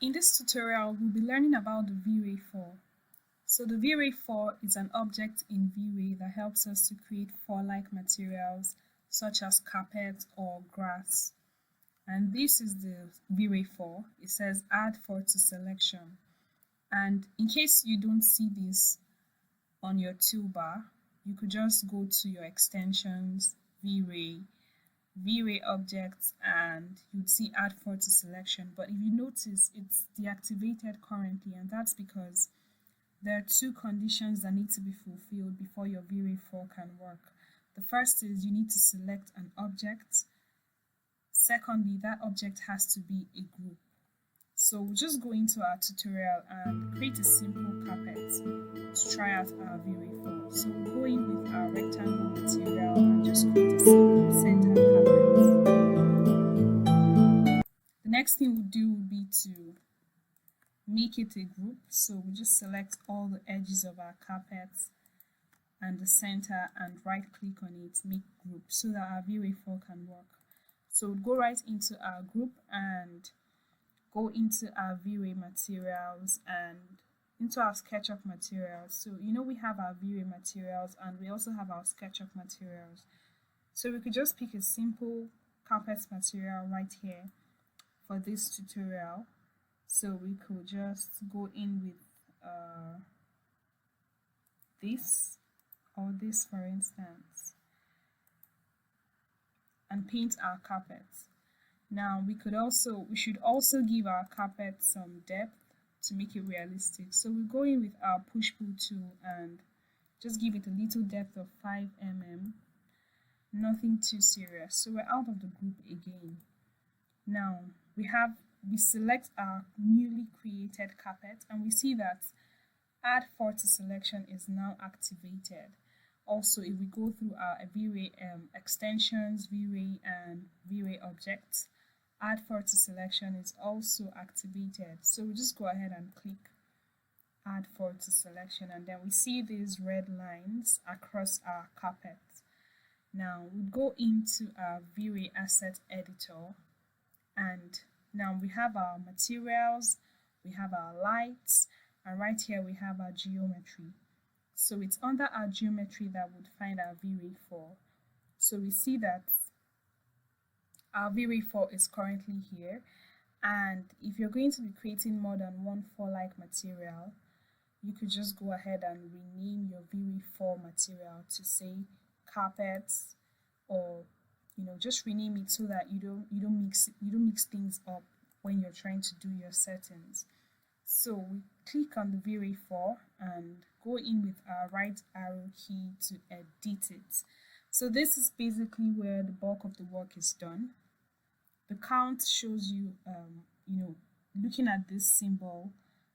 In this tutorial, we'll be learning about the V-Ray 4. So the V-Ray 4 is an object in V-Ray that helps us to create fur-like materials such as carpet or grass. And this is the V-Ray 4. It says add fur to selection. And in case you don't see this on your toolbar, you could just go to your extensions, V-Ray, V-Ray objects, and you'd see add fur to selection. But if you notice, it's deactivated currently, and that's because there are two conditions that need to be fulfilled before your V-Ray 4 can work. The first is you need to select an object. Secondly, that object has to be a group. So we'll just go into our tutorial and create a simple carpet to try out our V-Ray 4. So we'll go in with our rectangle material and just create a simple center carpet. The next thing we'll do will be to make it a group. So we'll just select all the edges of our carpet and the center and right click on it, make group, so that our V-Ray 4 can work. So we'll go right into our group and go into our V-Ray materials and into our SketchUp materials. So we have our V-Ray materials and we also have our SketchUp materials. So we could just pick a simple carpet material right here for this tutorial. So we could just go in with this or this, for instance, and paint our carpet. Now we should also give our carpet some depth to make it realistic. So we go in with our push pull tool and just give it a little depth of 5 mm. Nothing too serious. So we're out of the group again. Now we select our newly created carpet and we see that add fur to selection is now activated. Also, if we go through our V-Ray extensions, V-Ray and V-Ray objects, add fur to selection is also activated. So we just go ahead and click add fur to selection, and then we see these red lines across our carpet. Now we go into our V-Ray asset editor, and now we have our materials, we have our lights, and right here we have our geometry. So it's under our geometry that would find our V-Ray 4. So we see that our V-Ray 4 is currently here, and if you're going to be creating more than one fur-like material, you could just go ahead and rename your V-Ray 4 material to say carpets, or just rename it so that you don't mix things up when you're trying to do your settings. So we click on the V-Ray 4 and go in with our right arrow key to edit it. So this is basically where the bulk of the work is done. The count shows you, looking at this symbol,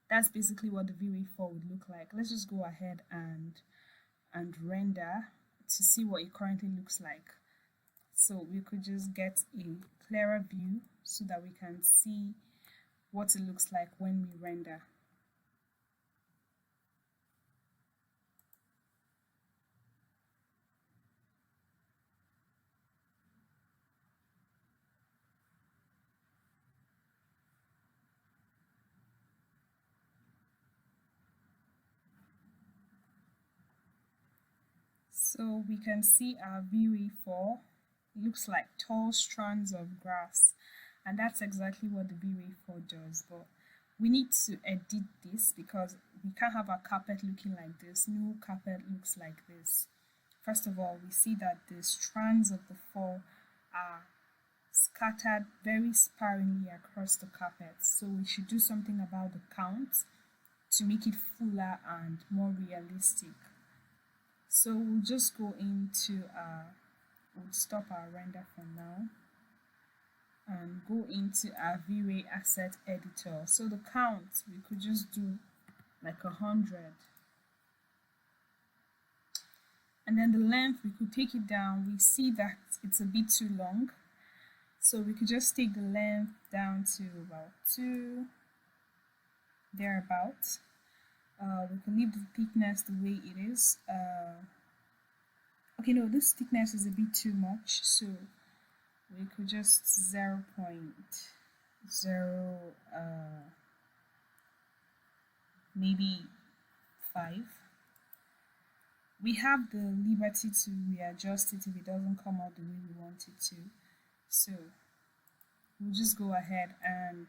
that's basically what the V-Ray 4 would look like. Let's just go ahead and render to see what it currently looks like. So we could just get a clearer view so that we can see what it looks like when we render. So we can see our V-Ray 4 looks like tall strands of grass, and that's exactly what the V-Ray 4 does. But we need to edit this because we can't have our carpet looking like this. No carpet looks like this. First of all, we see that the strands of the fur are scattered very sparingly across the carpet. So we should do something about the count to make it fuller and more realistic. So we'll just go into we'll stop our render for now and go into our V-Ray asset editor. So the count, we could just do like 100. And then the length, we could take it down. We see that it's a bit too long. So we could just take the length down to about 2, thereabouts. We can leave the thickness the way it is. Okay, no, this thickness is a bit too much, so we could just 0.0 maybe 5. We have the liberty to readjust it if it doesn't come out the way we want it to. So we'll just go ahead and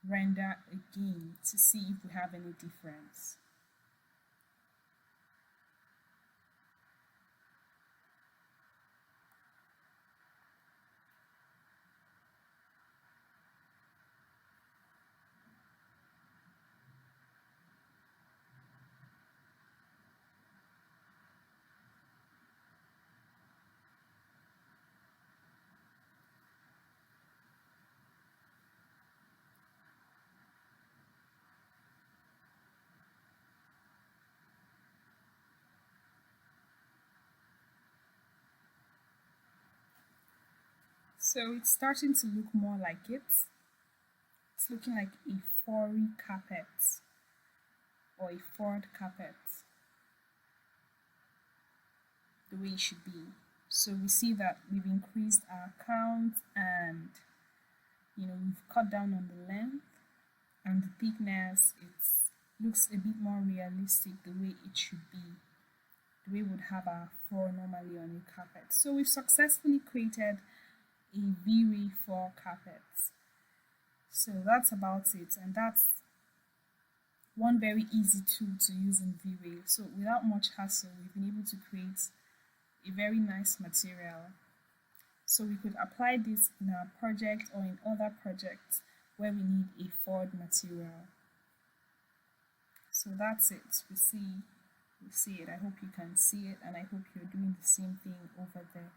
render again to see if we have any difference. So it's starting to look more like it. It's looking like a furry carpet or a furred carpet, the way it should be. So we see that we've increased our count and we've cut down on the length and the thickness. It looks a bit more realistic the way it should be, the way we would have our fur normally on a carpet. So we've successfully created a V-Ray for carpets. So that's about it, and that's one very easy tool to use in V-Ray. So without much hassle, we've been able to create a very nice material. So we could apply this in our project or in other projects where we need a furred material. So that's it. We see it. I hope you can see it, and I hope you're doing the same thing over there.